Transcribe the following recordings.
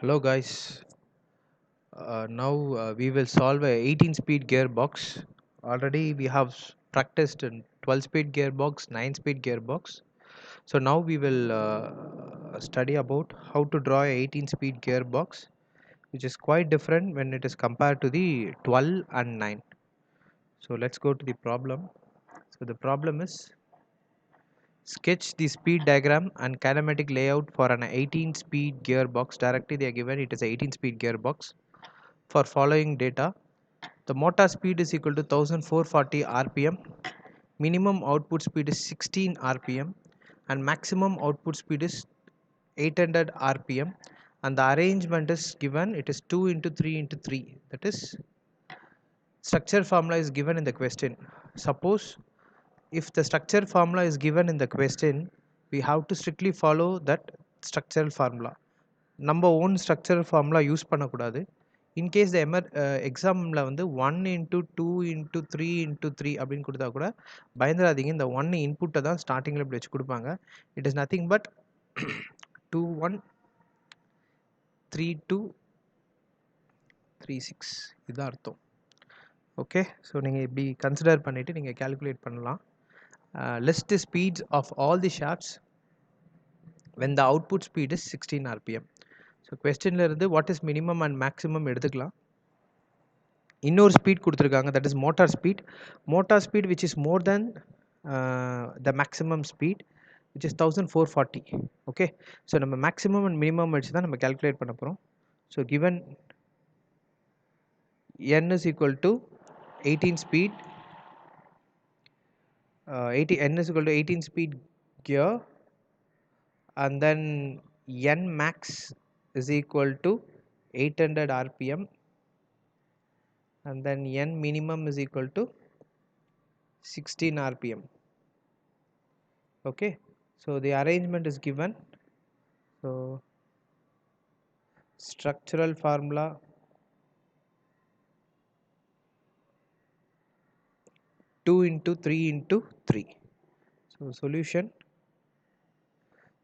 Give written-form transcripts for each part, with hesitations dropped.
Hello guys. Now we will solve a 18 speed gearbox. Already we have practiced in 12 speed gearbox, 9 speed gearbox. So now we will study about how to draw a 18 speed gearbox, which is quite different when it is compared to the 12 and 9. So let's go to the problem. So the problem is sketch the speed diagram and kinematic layout for an 18 speed gearbox. Directly they are given it is a 18 speed gearbox. For following data, the motor speed is equal to 1440 rpm, minimum output speed is 16 rpm, and maximum output speed is 800 rpm, and the arrangement is given it is 2 into 3 into 3, that is structure formula is given in the question. Suppose if the structure formula is given in the question, we have to strictly follow that structural formula. நம்ம own structural formula use பண்ணக்கூடாது. In case எக்ஸாமில் வந்து 1 into 2 into 3 into 3 அப்படின்னு கொடுத்தா கூட பயந்துடாதீங்க. இந்த 1 இன்புட்டை தான் ஸ்டார்டிங்கில் இப்படி வச்சு கொடுப்பாங்க. இட் இஸ் நத்திங் பட் 2 1 3 2 3 6 இதுதான் அர்த்தம். ஓகே, ஸோ நீங்கள் இப்படி கன்சிடர் பண்ணிவிட்டு நீங்கள் கேல்குலேட் பண்ணலாம். List the speeds of all the shafts when the output speed is 16 rpm. So கொஸ்டின்ல இருந்து what is minimum and maximum எடுத்துக்கலாம். இன்னொரு ஸ்பீட் கொடுத்துருக்காங்க, that is motor speed. Motor speed which is more than the maximum speed which is 1440. Okay, so நம்ம maximum and minimum வச்சு தான் நம்ம calculate பண்ண போகிறோம். So given n is equal to 18 speed, n is equal to 18 speed gear, and then n max is equal to 800 rpm, and then n minimum is equal to 16 rpm. Okay, so the arrangement is given. So structural formula, two into 3 into 3. So solution.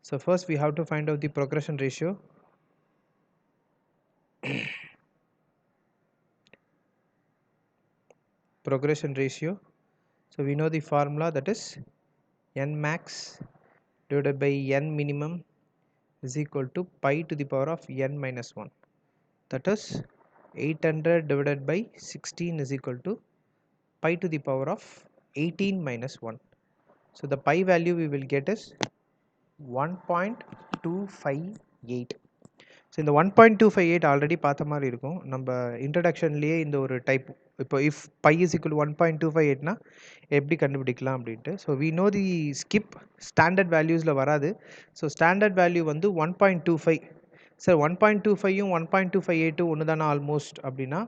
So first we have to find out the progression ratio. Progression ratio. So we know the formula, that is n max divided by n minimum is equal to pi to the power of n minus 1. That is 800 divided by 16 is equal to pi to the power of 18 minus 1. So the pi value we will get is 1.258. So இந்த 1.258 already பார்த்த மாதிரி இருக்கும். நம்ம இன்ட்ரடக்ஷன்லேயே இந்த ஒரு type, இப்போ if pi is equal 1.258னா எப்படி கண்டுபிடிக்கலாம் அப்படின்ட்டு. So we know the skip standard வேல்யூஸில் வராது. ஸோ ஸ்டாண்டர்ட் வேல்யூ வந்து 1.25. சார் 1.25யும் 1.258 ஒன்று தானே ஆல்மோஸ்ட் அப்படின்னா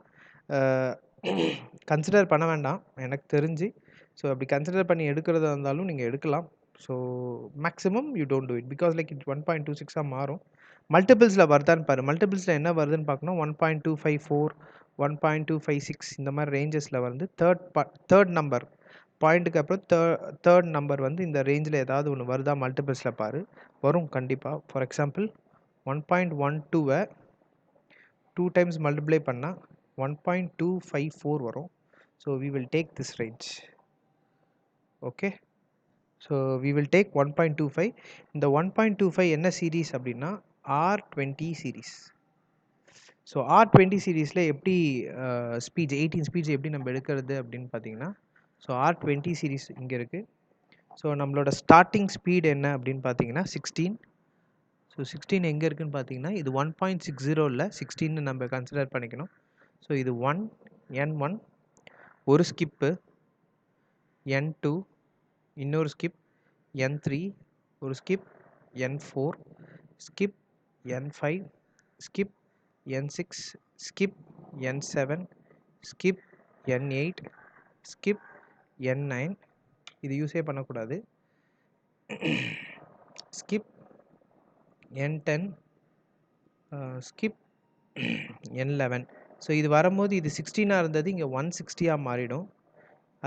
கன்சிடர் பண்ண வேண்டாம் எனக்கு தெரிஞ்சு. ஸோ அப்படி கன்சிடர் பண்ணி எடுக்கிறதா இருந்தாலும் நீங்கள் எடுக்கலாம். So maximum you don't do it because like it 1.26ஆக மாறும். மல்டிபிள்ஸில் வருதான்னு பாரு. மல்டிபிள்ஸில் என்ன வருதுன்னு பார்க்கணும். 1.254, 1.256 இந்த மாதிரி ரேஞ்சஸில் வந்து தேர்ட் நம்பர் பாயிண்ட்டுக்கு அப்புறம் தேர்ட் நம்பர் வந்து இந்த ரேஞ்சில் ஏதாவது ஒன்று வருதா மல்டிபிள்ஸில் பாரு, வரும் கண்டிப்பாக. ஃபார் எக்ஸாம்பிள் 1.12வை 2 டைம்ஸ் மல்டிப்ளை பண்ணால் 1.254 வரும். So we will take this range. Okay, so we will take 1.25. இந்த 1.25 என்ன சீரீஸ் அப்படின்னா R20 சீரீஸ். ஸோ R20 சீரீஸில் எப்படி ஸ்பீட்ஸ் 18 ஸ்பீட்ஸ் எப்படி நம்ம எடுக்கிறது அப்படின்னு பார்த்தீங்கன்னா, ஸோ R20 சீரீஸ் இங்கே இருக்குது. ஸோ நம்மளோட ஸ்டார்டிங் ஸ்பீட் என்ன அப்படின்னு பார்த்தீங்கன்னா 16. ஸோ 16 எங்கே இருக்குதுன்னு பார்த்தீங்கன்னா இது 1.60 இல்லை 16 நம்ம கன்சிடர் பண்ணிக்கணும். ஸோ இது 1 N1, ஒரு ஸ்கிப்பு N2, இன்னொரு ஸ்கிப் N3, ஒரு skip N4, skip N5, skip N6, skip N7, skip N8, skip N9, இது யூஸே பண்ணக்கூடாது. skip N10, skip N11. So இது வரும்போது இது 16ஆக இருந்தது இங்கே 160ஆக மாறிடும்.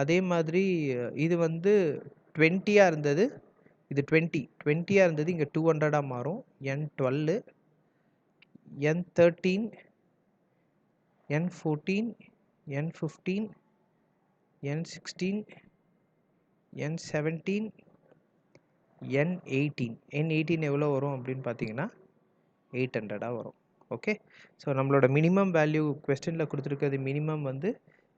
அதே மாதிரி இது வந்து 20ஆக இருந்தது, இது 20ஆக இருந்தது இங்கே 200ஆக மாறும். N12, N13, N14, N15, N16, N17, N18. N18 எவ்வளோ வரும் அப்படின்னு பார்த்தீங்கன்னா 800 வரும். ஓகே, ஸோ நம்மளோட மினிமம் வேல்யூ கொஸ்டினில் கொடுத்துருக்கிறது மினிமம் வந்து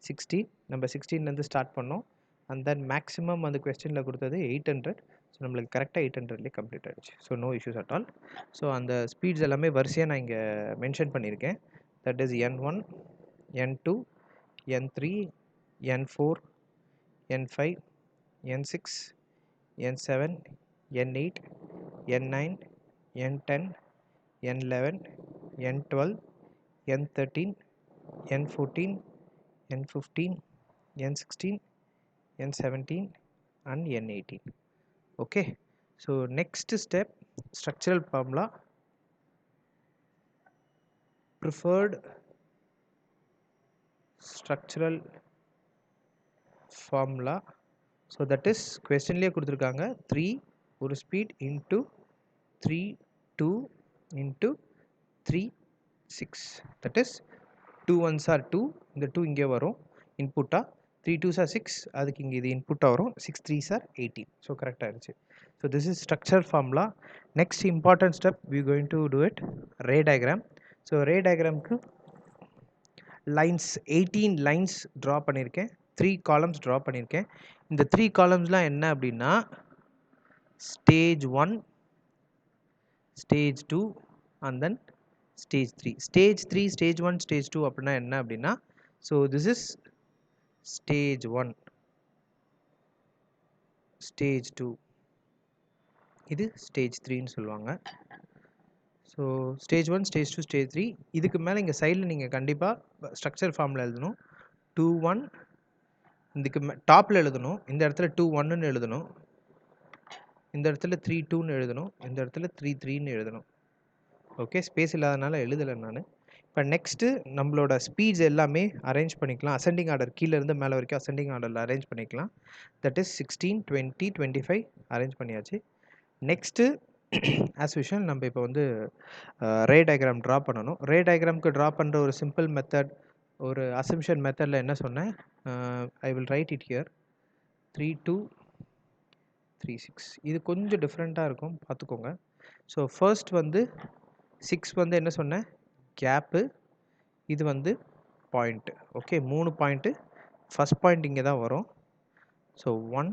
16. நம்ம 16லேருந்து ஸ்டார்ட் பண்ணோம். அண்ட் தென் மேக்ஸிமம் அந்த கொஸ்டினில் கொடுத்தது 800. ஸோ நம்மளுக்கு கரெக்டாக 800லேயே கம்ப்ளீட் ஆகிடுச்சு. So no issues at all. So அந்த ஸ்பீட்ஸ் எல்லாமே வரிசையாக நான் இங்கே மென்ஷன் பண்ணியிருக்கேன். That is N1, N2, N3, N4, N5, N6, N7, N8, N9, N10, N11, N12, N13, N14, N15, N16, N17 and N18. Okay, so next step, structural formula, preferred structural formula. So that is questionலயே கொடுத்துருக்காங்க 3 ஒரு speed into 3 2 into 3 6. that is 2 1s are 2, இந்த 2 இங்கே வரும் இன்புட்டா, 3 2s are 6, அதுக்கு இங்கே இது இன்புட்டா வரும், 6 3s are 18. So கரெக்டாக இருந்துச்சு. So this is structure formula. Next important step we going to do it ray diagram. So ray டயக்ராமுக்கு லைன்ஸ் 18 லைன்ஸ் ட்ரா பண்ணியிருக்கேன், 3 காலம்ஸ் ட்ரா பண்ணியிருக்கேன். இந்த 3 காலம்ஸ்லாம் என்ன அப்படின்னா stage 1, stage 2 and then stage 3. Stage 3, stage 1, stage 2 அப்படின்னா என்ன அப்படின்னா, so this is stage 1, stage 2, இது ஸ்டேஜ் 3ன்னு சொல்லுவாங்க. So stage 1, stage 2, stage 3. இதுக்கு மேலே இங்கே சைடில் நீங்கள் கண்டிப்பாக ஸ்ட்ரக்சர் ஃபார்மில் எழுதணும். 2 1 இதுக்கு டாப்பில் எழுதணும், இந்த இடத்துல 2 1ன்னு எழுதணும், இந்த இடத்துல 3 2ன்னு எழுதணும், இந்த இடத்துல 3 3ன்னு எழுதணும். ஓகே, ஸ்பேஸ் இல்லாதனால எழுதலை நான். இப்போ நெக்ஸ்ட்டு நம்மளோட ஸ்பீட்ஸ் எல்லாமே அரேஞ்ச் பண்ணிக்கலாம். அசெண்டிங் ஆர்டர் கீழேருந்து மேலே வரைக்கும் அசெண்டிங் ஆர்டரில் அரேஞ்ச் பண்ணிக்கலாம். தட் இஸ் 16 20 25 அரேஞ்ச் பண்ணியாச்சு. நெக்ஸ்ட்டு ஆஸ் யூஷுவல் நம்ம இப்போ வந்து ரே டயக்ராம் ட்ரா பண்ணணும். ரே டயக்ராமுக்கு ட்ரா பண்ணுற ஒரு சிம்பிள் மெத்தட், ஒரு அசம்ஷன் மெத்தடில் என்ன சொன்னேன், I will write it here 3 2 3 6. இது கொஞ்சம் டிஃப்ரெண்ட்டாக இருக்கும், பார்த்துக்கோங்க. ஸோ ஃபர்ஸ்ட் வந்து 6 வந்து என்ன சொன்னேன், கேப்பு, இது வந்து point. Okay, 3 point. First point இங்கே தான் வரும். ஸோ 1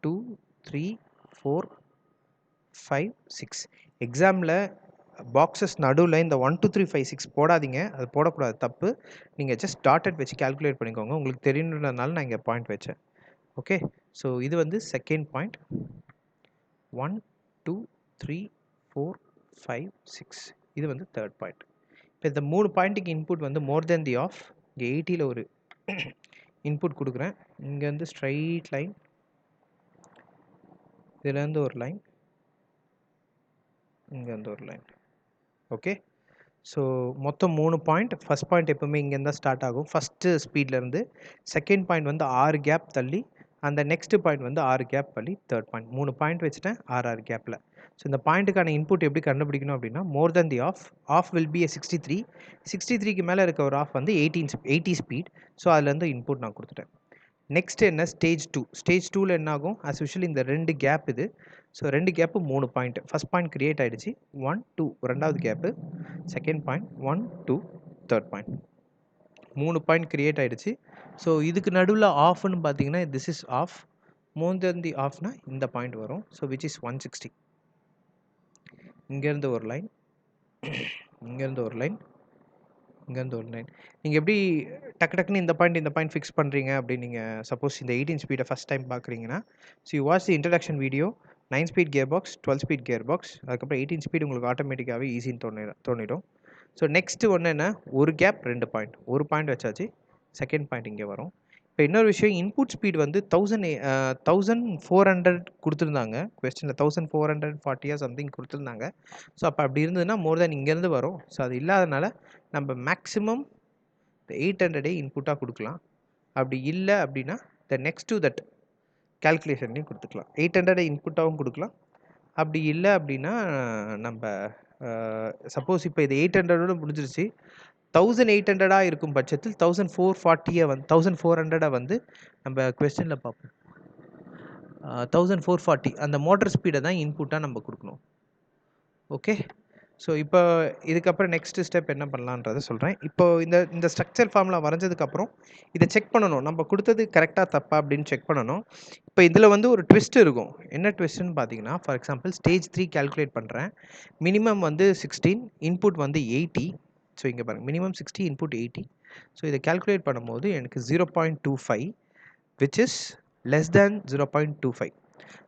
2 3 4 5 6. எக்ஸாமில் பாக்ஸஸ் நடுவில் இந்த 1 2 3 5 6 போடாதீங்க, அது போடக்கூடாது, தப்பு. நீங்கள் ஜஸ்ட் டாட்டட் வச்சு கால்குலேட் பண்ணிக்கோங்க, உங்களுக்கு தெரியணுன்றதுனால நான் இங்கே பாயிண்ட் வச்சேன். ஓகே, ஸோ இது வந்து செகண்ட் பாயிண்ட். 1 2 3 4 5 6, இது வந்து தேர்ட் பாயிண்ட். இப்போ இந்த 3 பாயிண்ட்டுக்கு இன்புட் வந்து மோர் தென் தி ஆஃப். இங்கே 80ல் ஒரு இன்புட் கொடுக்குறேன். இங்கேருந்து ஸ்ட்ரைட் லைன், இதுலேருந்து ஒரு லைன், இங்கேருந்து ஒரு லைன். ஓகே, ஸோ மொத்தம் 3 பாயிண்ட். ஃபஸ்ட் பாயிண்ட் எப்போவுமே இங்கேருந்து தான் ஸ்டார்ட் ஆகும், ஃபஸ்ட்டு ஸ்பீட்லேருந்து. செகண்ட் பாயிண்ட் வந்து 6 கேப் தள்ளி, அந்த நெக்ஸ்ட் பாயிண்ட் வந்து 6 கேப் தள்ளி தேர்ட் பாயிண்ட். 3 பாயிண்ட் வச்சுட்டேன் 6 கேப்பில். ஸோ இந்த பாயிண்ட்டுக்கான இன்புட் எப்படி கண்டுபிடிக்கணும் அப்படின்னா, more then the half. Half will be 63. 63க்கு மேலே இருக்க ஒரு ஆஃப் வந்து 80 ஸ்பீட். ஸோ அதுலேருந்து இன்புட் நான் கொடுத்துட்டேன். நெக்ஸ்ட் என்ன, ஸ்டேஜ் 2. ஸ்டேஜ் 2ல் என்ன ஆகும், ஆஸ் யூஷுவல் இந்த 2 கேப் இது. So 2 gap 3 point. First point create ஆகிடுச்சு, 1 2 ரெண்டாவது கேப்பு, second point 1 2 third point, 3 point create ஆகிடுச்சு. ஸோ இதுக்கு நடுவில் ஆஃப்னு பார்த்தீங்கன்னா this is half. More then the ஆஃப்னா இந்த பாயிண்ட் வரும். So which is 160. இங்கேருந்து ஒரு லைன், இங்கேருந்து ஒரு லைன், இங்கேருந்து ஒரு லைன். நீங்கள் எப்படி டக்கு டக்குன்னு இந்த பாயிண்ட் ஃபிக்ஸ் பண்ணுறீங்க அப்படின்னு நீங்கள் சப்போஸ் இந்த 18 ஸ்பீடை ஃபஸ்ட் டைம் பார்க்குறீங்கன்னா, so you watch the introduction video. 9 speed gear box, 12 speed gear box, அதுக்கப்புறம் 18 ஸ்பீட் உங்களுக்கு ஆட்டோமேட்டிக்காகவே ஈஸின்னு தோணிடும். ஸோ நெக்ஸ்ட்டு ஒன்று என்ன, ஒரு கேப் 2 பாயிண்ட், ஒரு பாயிண்ட் வச்சாச்சு, செகண்ட் பாயிண்ட் இங்கே வரும். இப்போ இன்னொரு விஷயம், இன்புட் ஸ்பீட் வந்து 1400 கொடுத்துருந்தாங்க கொஸ்டினில், 1440 சம்திங் கொடுத்துருந்தாங்க. ஸோ அப்போ அப்படி இருந்ததுன்னா மோர் தென் இங்கேருந்து வரும். ஸோ அது இல்லாதனால நம்ம மேக்ஸிமம் 800 இன்புட்டாக கொடுக்கலாம். அப்படி இல்லை அப்படின்னா த நெக்ஸ்ட் டு தட் கேல்குலேஷன்லையும் கொடுத்துக்கலாம். 800 இன்புட்டாகவும் கொடுக்கலாம். அப்படி இல்லை அப்படின்னா நம்ம சப்போஸ் இப்போ இது 800 முடிஞ்சிருச்சு. 1800 இருக்கும் பட்சத்தில் 1440 வந்து 1400 வந்து நம்ம கொஸ்டின்ல பார்ப்போம். 1440 அந்த மோட்டார் ஸ்பீடை தான் இன்புட்டாக நம்ம கொடுக்கணும். ஓகே, ஸோ இப்போ இதுக்கப்புறம் நெக்ஸ்ட் ஸ்டெப் என்ன பண்ணலான்றதை சொல்கிறேன். இப்போ இந்த ஸ்ட்ரக்சர் ஃபார்முலா வரைஞ்சதுக்கப்புறம் இதை செக் பண்ணணும், நம்ம கொடுத்தது கரெக்டாக தப்பா அப்படின்னு செக் பண்ணணும். இப்போ இதில் வந்து ஒரு ட்விஸ்ட் இருக்கும். என்ன ட்விஸ்ட்னு பார்த்தீங்கன்னா, ஃபார் எக்ஸாம்பிள் ஸ்டேஜ் 3 கால்குலேட் பண்ணுறேன். மினிமம் வந்து 16, இன்புட் வந்து 80. ஸோ இங்கே பாருங்கள், மினிமம் 60, இன்புட் 80. ஸோ இதை கால்குலேட் பண்ணும்போது எனக்கு 0.25 விச் இஸ் லெஸ் தேன் 0.25.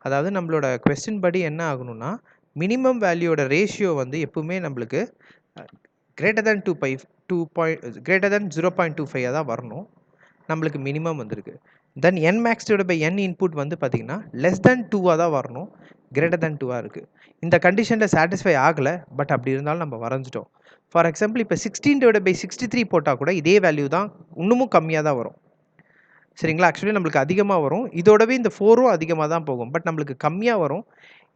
அதாவது நம்மளோட கொஸ்டின் படி என்ன ஆகணும்னா, மினிமம் வேல்யூவோட ரேஷியோ வந்து எப்பவுமே நம்மளுக்கு கிரேட்டர் தேன் 0.25 தான் வரணும். நம்மளுக்கு மினிமம் வந்திருக்கு. தென் n max divided by n input வந்து பார்த்தீங்கன்னா லெஸ் தேன் 2 தான் வரணும், கிரேட்டர் தேன் 2 இருக்குது. இந்த கண்டிஷனில் சாட்டிஸ்ஃபை ஆகலை, பட் அப்படி இருந்தாலும் நம்ம வரைஞ்சிட்டோம். ஃபார் எக்ஸாம்பிள் இப்போ 16 divided by 63 போட்டால் கூட இதே வேல்யூ தான், இன்னமும் கம்மியாக தான் வரும். சரிங்களா? ஆக்சுவலி நம்மளுக்கு அதிகமாக வரும், இதோடவே இந்த 4ம் அதிகமாக தான் போகும், பட் நம்மளுக்கு கம்மியாக வரும்.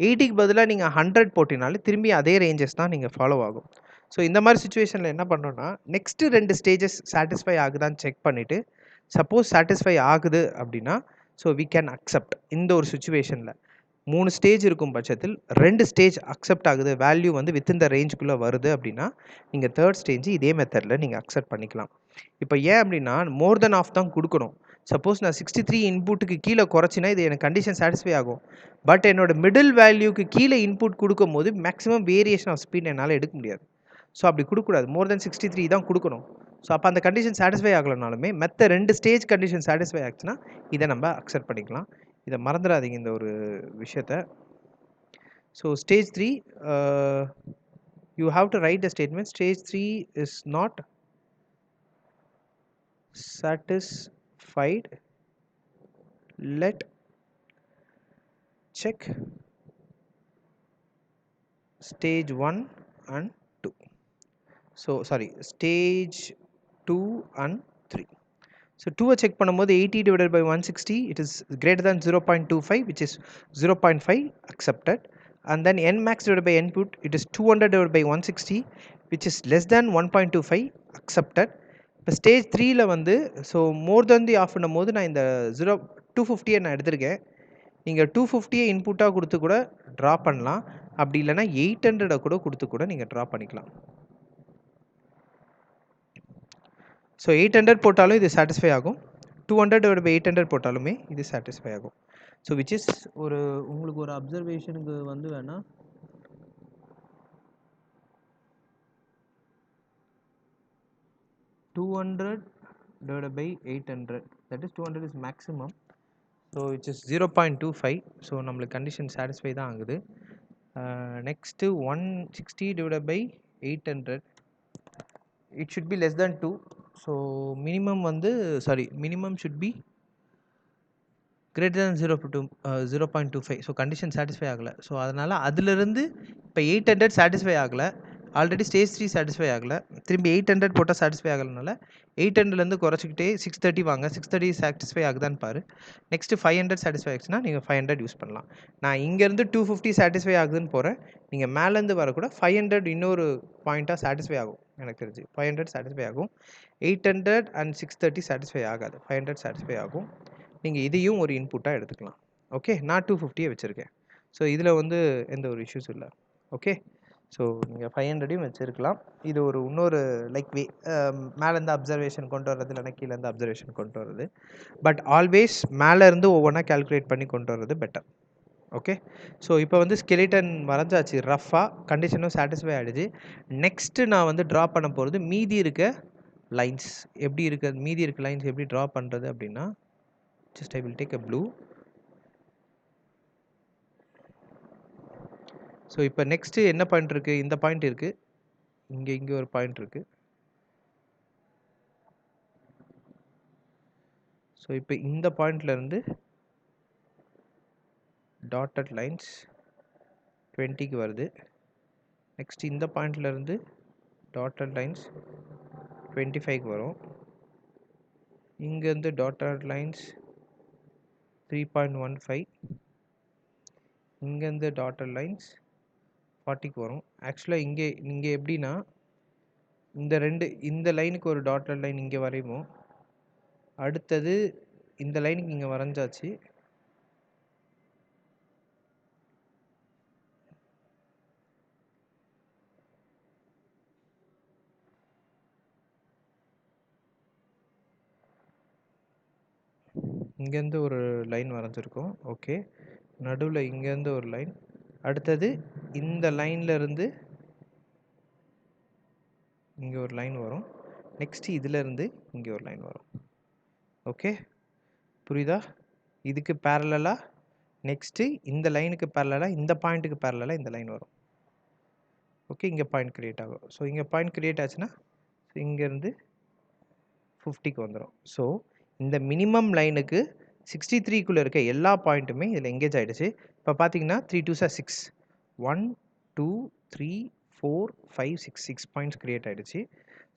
80க்கு பதிலாக நீங்கள் 100 போட்டினாலும் திரும்பி அதே ரேஞ்சஸ் தான் நீங்கள் ஃபாலோ ஆகும். ஸோ இந்த மாதிரி சுச்சுவேஷனில் என்ன பண்ணோன்னா, நெக்ஸ்ட்டு 2 ஸ்டேஜஸ் சாட்டிஸ்ஃபை ஆகுதான்னு செக் பண்ணிவிட்டு, சப்போஸ் சாட்டிஸ்ஃபை ஆகுது அப்படின்னா, ஸோ வி கேன் அக்செப்ட். இந்த ஒரு சுச்சுவேஷனில் 3 ஸ்டேஜ் இருக்கும் பட்சத்தில் 2 ஸ்டேஜ் அக்செப்ட் ஆகுது, வேல்யூ வந்து வித்தின் த ரேஞ்சுக்குள்ளே வருது அப்படின்னா, நீங்கள் தேர்ட் ஸ்டேஜ் இதே மெத்தடில் நீங்கள் அக்செப்ட் பண்ணிக்கலாம். இப்போ ஏன் அப்படின்னா, மோர் தென் ஆஃப் தான் கொடுக்கணும். சப்போஸ் நான் 63 இன்புட்டுக்கு கீழே குறைச்சினா இது எனக்கு கண்டிஷன் சாட்டிஸ்ஃபை ஆகும். பட் என்னோட மிடில் வேல்யூக்கு கீழே இன்புட் கொடுக்கும்போது மேக்ஸிமம் வேரியேஷன் ஆஃப் ஸ்பீட் என்னால் எடுக்க முடியாது. ஸோ அப்படி கொடுக்கக்கூடாது, மோர் தென் 63 தான் கொடுக்கணும். ஸோ அப்போ அந்த கண்டிஷன் சாட்டிஸ்ஃபை ஆகலைனாலுமே மற்ற 2 ஸ்டேஜ் கண்டிஷன் சாட்டிஸ்ஃபை ஆச்சுன்னா இதை நம்ம அக்செப்ட் பண்ணிக்கலாம். இதை மறந்துடாதீங்க இந்த ஒரு விஷயத்தை. So stage 3, you have to right the statement stage 3 is not satisfied, let check stage 1 and 2. So sorry, stage 2 and 3. So 2 check பண்ணும்போது 80 divided by 160, it is greater than 0.25, which is 0.5 accepted. And then n max divided by n input, it is 200 divided by 160, which is less than 1.25 accepted. இப்போ stage 3ல வந்து so more then the of பண்ணும்போது நான் இந்த 250 நான் எடுத்திருக்கேன். நீங்கள் 250 இன்புட்டாக கொடுத்து கூட ட்ரா பண்ணலாம், அப்படி இல்லைனா 800 கூட கொடுத்து கூட நீங்கள் ட்ரா பண்ணிக்கலாம். ஸோ 800 போட்டாலும் இது சாட்டிஸ்ஃபை ஆகும், 200 divided by 800 போட்டாலுமே இது சாட்டிஸ்ஃபை ஆகும். ஸோ விச் இஸ் ஒரு உங்களுக்கு ஒரு அப்சர்வேஷனுக்கு வந்து வேணால் $200 divided by 800, that is 200 is maximum, so which is 0.25. So நம்மளுக்கு கண்டிஷன் சாட்டிஸ்ஃபை தான் ஆகுது. Next 160 divided by 800, it should be less than 2. So minimum வந்து minimum should be greater than 0.25. So condition satisfy ஆகலை. ஸோ அதனால் அதிலிருந்து இப்போ 800 satisfy ஆகலை, already stage 3 satisfy ஆகலை, திரும்பி 800 போட்டால் சாட்டிஸ்ஃபை ஆகலைனால 800லேருந்து குறைச்சிக்கிட்டே 630 வாங்க, 630 சாட்டிஸ்ஃபை ஆகுதான்னு பாரு. நெக்ஸ்ட்டு 500 சாட்டிஸ்ஃபை ஆச்சுன்னா நீங்கள் 500 யூஸ் பண்ணலாம். நான் இங்கேருந்து 250 சாட்டிஸ்ஃபை ஆகுதுன்னு போகிறேன், நீங்கள் மேலேருந்து வரக்கூட 500 இன்னொரு பாயிண்ட்டாக சாட்டிஸ்ஃபை ஆகும். எனக்கு தெரிஞ்சு 500 சாட்டிஸ்ஃபை ஆகும், 800 and 630 சாட்டிஸ்ஃபை ஆகாது, 500 சாட்டிஸ்ஃபை ஆகும். நீங்கள் இதையும் ஒரு இன்புட்டாக எடுத்துக்கலாம். ஓகே, நான் 250 வச்சுருக்கேன். ஸோ இதில் வந்து எந்த ஒரு இஷ்யூஸும் இல்லை. ஓகே, ஸோ நீங்கள் 500 வச்சுருக்கலாம். இது ஒரு இன்னொரு லைக் வே, மேலேருந்து அப்சர்வேஷன் கொண்டு வர்றது இல்லைனா கீழேருந்து அப்சர்வேஷன் கொண்டு வர்றது. பட் ஆல்வேஸ் மேலேருந்து ஒவ்வொன்றா கேல்குலேட் பண்ணி கொண்டு வர்றது பெட்டர். ஓகே, ஸோ இப்போ வந்து ஸ்கெலிட்டன் வரைஞ்சாச்சு, ரஃபாக கண்டிஷனும் சாட்டிஸ்ஃபை ஆகிடுச்சு. நெக்ஸ்ட்டு நான் வந்து ட்ரா பண்ண போகிறது மீதி இருக்க லைன்ஸ். எப்படி இருக்க மீதி இருக்க லைன்ஸ் எப்படி ட்ரா பண்ணுறது அப்படின்னா, just I will take a blue. So இப்போ நெக்ஸ்ட்டு என்ன பாயிண்ட் இருக்குது, இந்த பாயிண்ட் இருக்குது, இங்கே ஒரு பாயிண்ட் இருக்குது. ஸோ இப்போ இந்த பாயிண்ட்லேருந்து டாட்டட் லைன்ஸ் 20க்கு வருது. நெக்ஸ்ட் இந்த பாயிண்ட்லேருந்து டாட்டட் லைன்ஸ் 25க்கு வரும். இங்கேருந்து டாட்டட் லைன்ஸ் 3.15, இங்கேருந்து டாட்டட் லைன்ஸ் 40க்கு வரும். ஆக்சுவலாக இங்கே எப்படின்னா இந்த லைனுக்கு ஒரு டாட்டட் லைன் இங்கே வரைவோம். அடுத்தது இந்த லைனுக்கு இங்கே வரைஞ்சாச்சு. இங்கேருந்து ஒரு லைன் வரைஞ்சிருக்கோம். ஓகே, நடுவில் இங்கேருந்து ஒரு லைன். அடுத்தது இந்த லைனில் இருந்து இங்கே ஒரு லைன் வரும். நெக்ஸ்ட் இதிலேருந்து இங்கே ஒரு லைன் வரும். ஓகே, புரியுதா? இதுக்கு பேரலாக நெக்ஸ்ட்டு இந்த லைனுக்கு பேரலாக இந்த பாயிண்ட்டுக்கு பேரலாக இந்த லைன் வரும். ஓகே, இங்கே பாயிண்ட் க்ரியேட் ஆகும். ஸோ இங்கே பாயிண்ட் க்ரியேட் ஆச்சுன்னா இங்கேருந்து 50க்கு வந்துடும். ஸோ இந்த மினிமம் லைனுக்கு 63க்குள்ளே இருக்க எல்லா பாயிண்ட்டுமே இதில் எங்கேஜ் ஆகிடுச்சு. இப்போ பார்த்தீங்கன்னா 3 2s are 6, 1 2 3 4 5 6 6 பாயிண்ட்ஸ் க்ரியேட் ஆகிடுச்சு.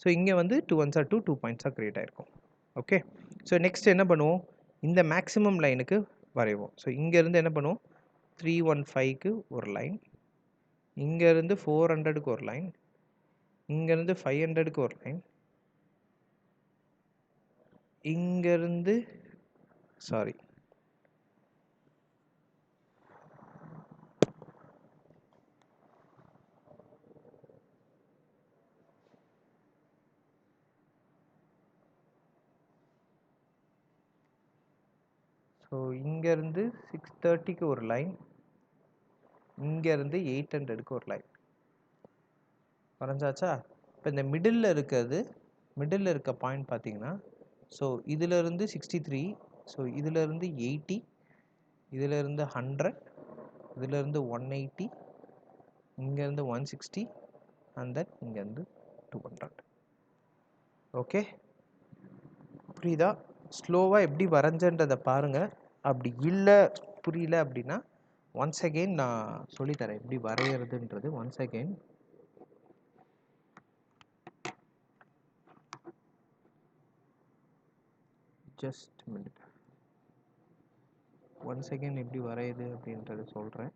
ஸோ இங்கே வந்து 2 1s are 2 2 பாயிண்ட்ஸாக க்ரியேட் ஆகிருக்கும். ஓகே, ஸோ நெக்ஸ்ட் என்ன பண்ணுவோம், இந்த மேக்ஸிமம் லைனுக்கு வரைவோம். ஸோ இங்கேருந்து என்ன பண்ணுவோம், 315க்கு ஒரு லைன், இங்கேருந்து 400க்கு ஒரு லைன், இங்கேருந்து 500க்கு ஒரு லைன், இங்கேருந்து சாரி ஸோ இங்கேருந்து 630க்கு ஒரு லைன், இங்கேருந்து 800க்கு ஒரு லைன் வரைஞ்சாச்சா? இப்போ இந்த மிடில் இருக்க பாயிண்ட் பார்த்தீங்கன்னா, ஸோ இதிலிருந்து 63, ஸோ இதிலிருந்து 80, இதிலிருந்து 100, இதிலிருந்து 180, இங்கேருந்து 160 அண்ட் தென் இங்கேருந்து 200. ஓகே, புரியுதா? ஸ்லோவாக எப்படி வரைஞ்சன்றதை பாருங்கள். அப்படி இல்லை புரியல அப்படின்னா ஒன்ஸ் அகெயின் நான் சொல்லித்தரேன் எப்படி வரைகிறதுன்றது. Once again just minute, once again எப்படி வரையுது அப்படின்றத சொல்கிறேன்.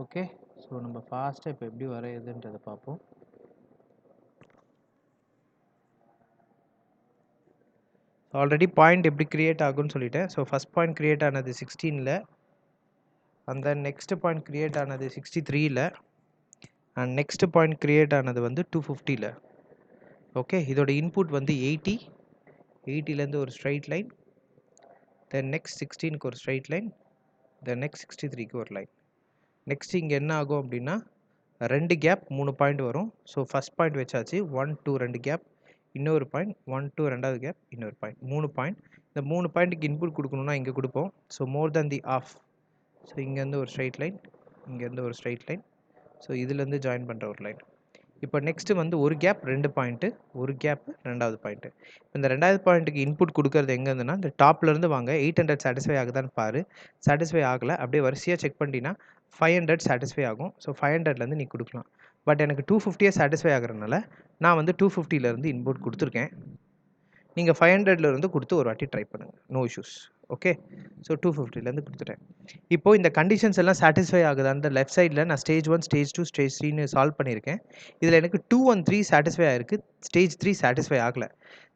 ஓகே, ஸோ நம்ம ஃபாஸ்ட்டாக இப்போ எப்படி வரையுதுன்றதை பார்ப்போம். ஆல்ரெடி பாயிண்ட் எப்படி க்ரியேட் ஆகும்னு சொல்லிட்டேன். ஸோ ஃபஸ்ட் பாயிண்ட் க்ரியேட் ஆனது 16ல், அந்த நெக்ஸ்ட் பாயிண்ட் க்ரியேட் ஆனது 63ல், அண்ட் நெக்ஸ்ட் பாயிண்ட் க்ரியேட் ஆனது வந்து 250ல். ஓகே, இதோட இன்புட் வந்து 80, 80லேருந்து ஒரு ஸ்ட்ரைட் லைன், தென் நெக்ஸ்ட் 16க்கு ஒரு ஸ்ட்ரைட் லைன், தென் நெக்ஸ்ட் 63க்கு ஒரு லைன். நெக்ஸ்ட் இங்கே என்ன ஆகும் அப்படின்னா 2 கேப் 3 பாயிண்ட் வரும். ஸோ ஃபஸ்ட் பாயிண்ட் வச்சாச்சு, 1 2 2 கேப், இன்னொரு பாயிண்ட் 1 2 ரெண்டாவது கேப், இன்னொரு பாயிண்ட், 3 பாயிண்ட். இந்த 3 பாயிண்ட்டுக்கு இன்புட் கொடுக்கணும்னா இங்கே கொடுப்போம். So more then the half, so இங்கேருந்து ஒரு ஸ்ட்ரைட் லைன், இங்கேருந்து ஒரு ஸ்ட்ரைட் லைன், ஸோ இதுலேருந்து ஜாயின் பண்ணுற ஒரு லைன். இப்போ நெக்ஸ்ட்டு வந்து ஒரு கேப் 2 பாயிண்ட்டு, ஒரு கேப் ரெண்டாவது பாயிண்ட்டு. இந்த ரெண்டாவது பாயிண்ட்டுக்கு இன்புட் கொடுக்கறது எங்கே இருந்துன்னா இந்த டாப்லேருந்து வாங்க. 800 சாட்டிஸ்ஃபை ஆகுதான்னு பாரு. சாட்டிஸ்ஃபை ஆகலை அப்படியே வரிசையாக செக் பண்ணிட்டீங்கன்னா 500 சாட்டிஸ்ஃபை ஆகும். ஸோ 500லேருந்து நீ கொடுக்கலாம். பட் எனக்கு 250 சாட்டிஸ்ஃபை ஆகிறதுனால நான் வந்து 250லேருந்து இன்புட் கொடுத்துருக்கேன். நீங்கள் 500லேருந்து கொடுத்து ஒரு வாட்டி ட்ரை பண்ணுங்கள், நோ இஷ்யூஸ். ஓகே, ஸோ 250லேருந்து கொடுத்துட்டேன். இப்போது இந்த கண்டிஷன்ஸ் எல்லாம் சாட்டிஸ்ஃபை ஆகுது. அந்த லெஃப்ட் சைடில் நான் ஸ்டேஜ் 1 ஸ்டேஜ் 2 ஸ்டேஜ் 3ன்னு சால்வ் பண்ணியிருக்கேன். இதில் எனக்கு 2 and 3 சாட்டிஸ்ஃபை ஆகிருக்கு, ஸ்டேஜ் 3 சாட்டிஸ்ஃபை ஆகலை.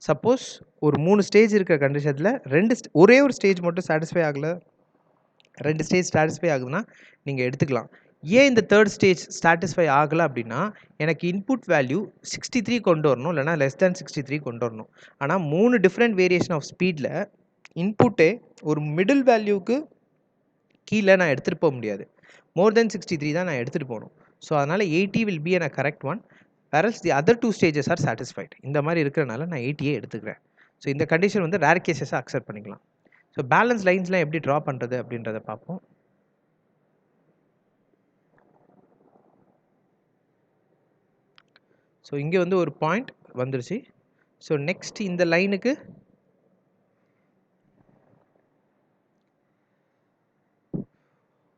சப்போஸ் ஒரு 3 ஸ்டேஜ் இருக்கிற கண்டிஷனில் ஒரே ஒரு ஸ்டேஜ் மட்டும் சாட்டிஸ்ஃபை ஆகலை, 2 ஸ்டேஜ் சாட்டிஸ்ஃபை ஆகுதுன்னா நீங்கள் எடுத்துக்கலாம். ஏன் இந்த தேர்ட் ஸ்டேஜ் சாட்டிஸ்ஃபை ஆகலை அப்படின்னா எனக்கு இன்புட் வேல்யூ 63 கொண்டு வரணும், இல்லைனா லெஸ் தேன் 63 கொண்டு வரணும். ஆனால் 3 டிஃப்ரெண்ட் வேரியேஷன் ஆஃப் ஸ்பீடில் இன்புட்டே ஒரு மிடில் வேல்யூக்கு கீழே நான் எடுத்துகிட்டு போக முடியாது. மோர் தென் 63 தான் நான் எடுத்துகிட்டு போகணும். ஸோ அதனால் 80 will be a correct one, whereas the other 2 stages are satisfied. இந்த மாதிரி இருக்கிறனால நான் 80 எடுத்துக்கிறேன். ஸோ இந்த கண்டிஷன் வந்து ரேர் கேசஸாக அக்செப்ட் பண்ணிக்கலாம். ஸோ பேலன்ஸ் லைன்ஸ்லாம் எப்படி ட்ரா பண்ணுறது அப்படின்றத பார்ப்போம். ஸோ இங்கே வந்து ஒரு பாயிண்ட் வந்துருச்சு. ஸோ நெக்ஸ்ட் இந்த லைனுக்கு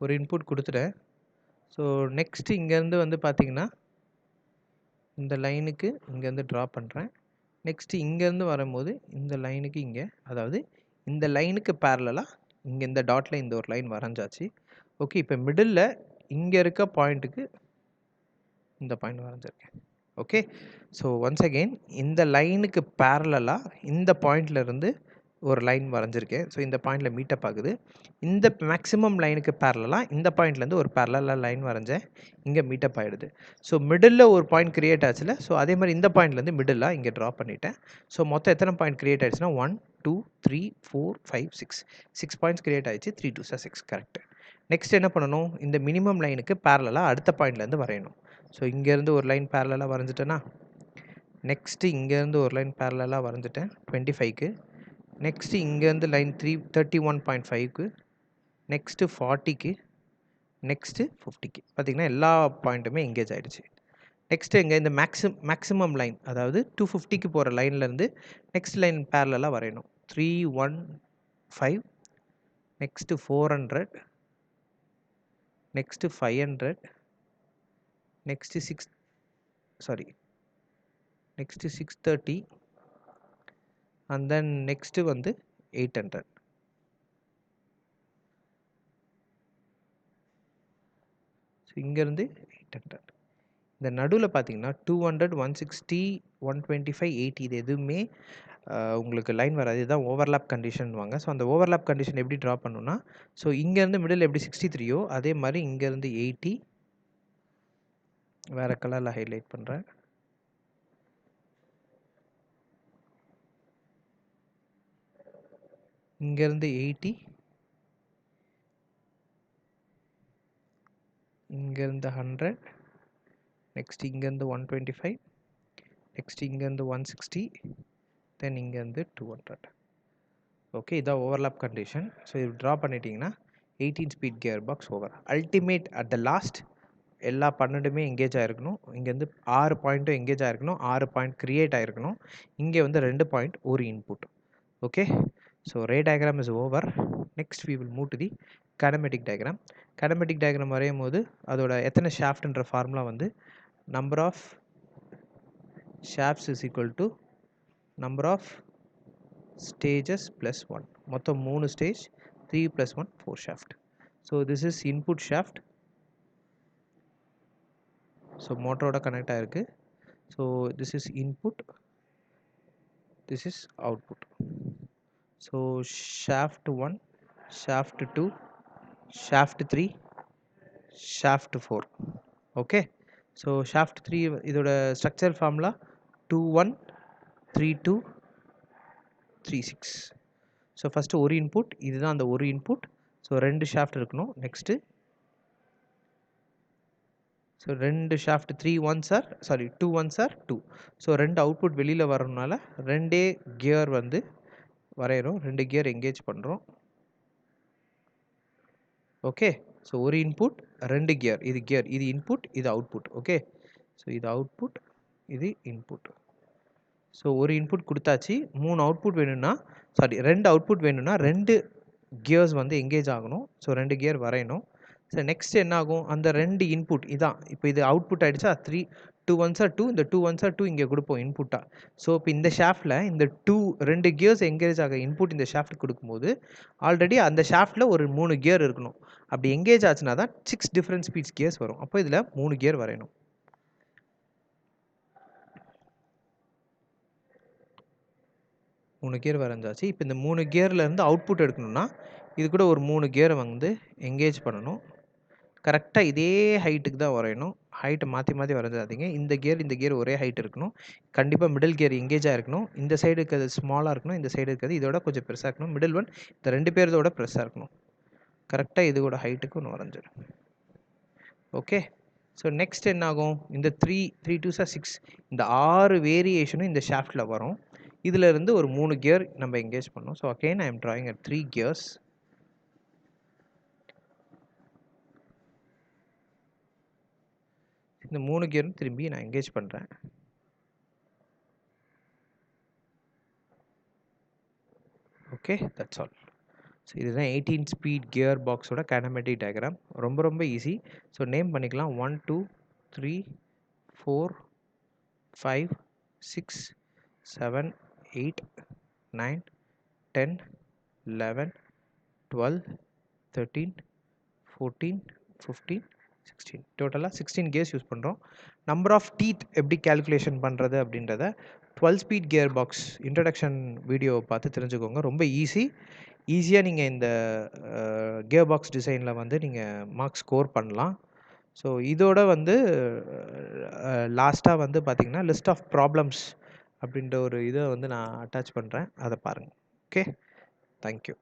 ஒரு இன்புட் கொடுத்துட்டேன். ஸோ நெக்ஸ்ட் இங்கேருந்து வந்து பார்த்தீங்கன்னா இந்த லைனுக்கு இங்கேருந்து ட்ரா பண்ணுறேன். நெக்ஸ்ட்டு இங்கேருந்து வரும்போது இந்த லைனுக்கு இங்கே, அதாவது இந்த லைனுக்கு பேரலலாக இங்கே இந்த டாட்டில் இந்த ஒரு லைன் வரைஞ்சாச்சு. ஓகே, இப்போ மிடில் இங்கே இருக்க பாயிண்ட்டுக்கு இந்த பாயிண்ட் வரைஞ்சிருக்கேன். ஓகே, ஸோ ஒன்ஸ் அகெயின் இந்த லைனுக்கு பேரலலாக இந்த பாயிண்ட்லேருந்து ஒரு லைன் வரைஞ்சிருக்கேன். ஸோ இந்த பாயிண்டில் மீட்டப் ஆகுது. இந்த மேக்ஸிமம் லைனுக்கு பேரலலாக இந்த பாயிண்ட்லேருந்து ஒரு பேரலலாக லைன் வரைஞ்சேன். இங்கே மீட்டப் ஆகிடுது. ஸோ மிடில் ஒரு பாயிண்ட் கிரியேட் ஆச்சுல. ஸோ அதே மாதிரி இந்த பாயிண்ட்லேருந்து மிடிலாக இங்கே ட்ரா பண்ணிட்டேன். ஸோ மொத்தம் எத்தனை பாயிண்ட் கிரியேட் ஆயிடுச்சுன்னா 1 2 3 4 5 6 6 பாயிண்ட்ஸ் கிரியேட் ஆயிடுச்சு. 3 2 6 கரெக்ட். நெக்ஸ்ட் என்ன பண்ணணும், இந்த மினிமம் லைனுக்கு பேரலலாக அடுத்த பாயிண்ட்லேருந்து வரையணும். ஸோ இங்கேருந்து ஒரு லைன் பேரலலாக வரைஞ்சிட்டேன்னா நெக்ஸ்ட்டு இங்கேருந்து ஒரு லைன் பேரலலாக வரைஞ்சிட்டேன் 25க்கு. நெக்ஸ்ட்டு இங்கேருந்து லைன் 31.5க்கு, நெக்ஸ்ட்டு 40க்கு, நெக்ஸ்ட்டு 50க்கு. பார்த்திங்கன்னா எல்லா பாயிண்ட்டுமே எங்கேஜ் ஆகிடுச்சு. நெக்ஸ்ட்டு எங்கே இந்த மேக்ஸிமம் லைன், அதாவது 250க்கு போகிற லைன்லேருந்து நெக்ஸ்ட் லைன் பேரலலாக வரையணும். 315, next 400, next 500, next 630 and then next வந்து 800. ஸோ இங்கேருந்து 800. இந்த நடுவில் பார்த்தீங்கன்னா 200, 160, 125, 80 இது எதுவுமே உங்களுக்கு லைன் வராது. இதுதான் ஓவர்லேப் கண்டிஷன்வாங்க. ஸோ அந்த ஓவர்லேப் கண்டிஷன் எப்படி ட்ரா பண்ணணும்னா, ஸோ இங்கேருந்து மிடில் எப்படி 63யோ அதே மாதிரி இங்கேருந்து 80 வேறு கலரில் ஹைலைட் பண்ணுறேன். இங்கேருந்து 80, இங்கேருந்து 100, நெக்ஸ்ட் இங்கேருந்து 125, நெக்ஸ்ட் இங்கேருந்து 160, தென் இங்கேருந்து 200. ஓகே, இதான் ஓவர்லேப் கண்டிஷன். ஸோ இது ட்ரா பண்ணிட்டீங்கன்னா 18 speed gear box over. Ultimate at the last எல்லா 12மே எங்கேஜ் ஆகிருக்கணும். இங்கேருந்து 6 பாயிண்ட்டும் எங்கேஜ் ஆகிருக்கணும். 6 பாயிண்ட் கிரியேட் ஆகிருக்கணும். இங்கே வந்து 2 பாயிண்ட் ஒரு input. Okay, so ray diagram is over. Next we will move to the kinematic diagram. Kinematic diagram வரையும் போது அதோட எத்தனை ஷாஃப்ட்ன்ற ஃபார்முலா வந்து number of shafts is equal to number of stages plus 1. மொத்தம் 3 stage, 3 + 1 4 shaft. So this is input shaft. So மோட்டரோட connect ஆகிருக்கு. So this is input, this is output. So shaft 1, shaft 2, shaft 3, shaft 4. Okay, so shaft 3 இதோட structure formula 21 32 36. So first ஒரு input, இதுதான் அந்த ஒரு இன்புட். So 2 shaft இருக்கணும். Next so 2 shaft 2 1s are 2. So 2 output வெளியில் வரணுனால 2 கியர் வந்து வரைகிறோம். 2 கியர் எங்கேஜ் பண்ணுறோம். ஓகே, ஸோ ஒரு இன்புட் 2 கியர், இது கியர், இது இன்புட், இது அவுட்புட். ஓகே, ஸோ இது அவுட்புட், இது இன்புட். ஸோ ஒரு இன்புட் கொடுத்தாச்சு. 3 அவுட்புட் வேணும்னா 2 அவுட்புட் வேணும்னா 2 கியர்ஸ் வந்து எங்கேஜ் ஆகணும். ஸோ 2 கியர் வரையணும். ஸோ நெக்ஸ்ட் என்ன ஆகும், அந்த 2 இன்புட் இதான் இப்போ இது அவுட்புட் ஆகிடுச்சா. 2 1s are 2, இந்த 2 1s are 2 இங்கே கொடுப்போம் இன்புட்டாக. ஸோ இப்போ இந்த ஷாஃப்டில் இந்த 2 கியர்ஸ் எங்கேஜ் ஆக இன்புட் இந்த ஷாஃப்ட் கொடுக்கும்போது ஆல்ரெடி அந்த ஷாஃப்டில் ஒரு 3 கியர் இருக்கணும். அப்படி எங்கேஜ் ஆச்சுன்னா தான் 6 டிஃப்ரெண்ட் ஸ்பீட்ஸ் கியர்ஸ் வரும். அப்போ இதில் 3 கியர் வரையணும். 3 கியர் வரைஞ்சாச்சு. இப்போ இந்த 3 கியர்லேருந்து அவுட்புட் எடுக்கணும்னா இது கூட ஒரு 3 கியரை வந்து எங்கேஜ் பண்ணணும். கரெக்டாக இதே ஹைட்டுக்கு தான் வரையணும். ஹைட்டை மாற்றி மாற்றி வரைஞ்சாதீங்க. இந்த கியர் ஒரே ஹைட் இருக்கணும். கண்டிப்பாக மிடில் கியர் எங்கேஜாக இருக்கணும். இந்த சைடு இருக்கிறது ஸ்மாலாக இருக்கணும். இந்த சைடு இருக்கிறது இதோட கொஞ்சம் பெருசாக இருக்கணும். மிடில் ஒன் இந்த 2 பேர்தோட பெருசாக இருக்கணும். கரெக்டாக இதோட ஹைட்டுக்கு ஒன்று வரைஞ்சிடும். ஓகே, ஸோ நெக்ஸ்ட் என்ன ஆகும், இந்த 3 2s are 6 இந்த 6 வேரியேஷனும் இந்த ஷாஃப்டில் வரும். இதில் இருந்து ஒரு 3 கியர் நம்ம எங்கேஜ் பண்ணோம். So again I am drawing at 3 gears. இந்த 3 கியரும் திரும்பி நான் எங்கேஜ் பண்ணுறேன். Okay, that's all. ஸோ இதுதான் 18 ஸ்பீட் கியர் பாக்ஸோட கைனமேட்டிக் டயக்ராம். ரொம்ப ரொம்ப ஈஸி. ஸோ நேம் பண்ணிக்கலாம். 1 2 3 4 5 6 7 8 9 10 11 12 13 14 15 16. டோட்டலாக 16 கியர்ஸ் யூஸ் பண்ணுறோம். நம்பர் ஆஃப் டீத் எப்படி கேல்குலேஷன் பண்ணுறது அப்படின்றத 12 ஸ்பீட் கியர் பாக்ஸ் இன்ட்ரடக்ஷன் வீடியோவை பார்த்து தெரிஞ்சுக்கோங்க. ரொம்ப ஈஸியாக நீங்கள் இந்த கியர் பாக்ஸ் டிசைனில் வந்து நீங்கள் மார்க்ஸ் ஸ்கோர் பண்ணலாம். ஸோ இதோட வந்து லாஸ்ட்டாக வந்து பார்த்தீங்கன்னா லிஸ்ட் ஆஃப் ப்ராப்ளம்ஸ் அப்படின்ற ஒரு இதை வந்து நான் அட்டாச் பண்ணுறேன். அதை பாருங்கள். Okay, thank you.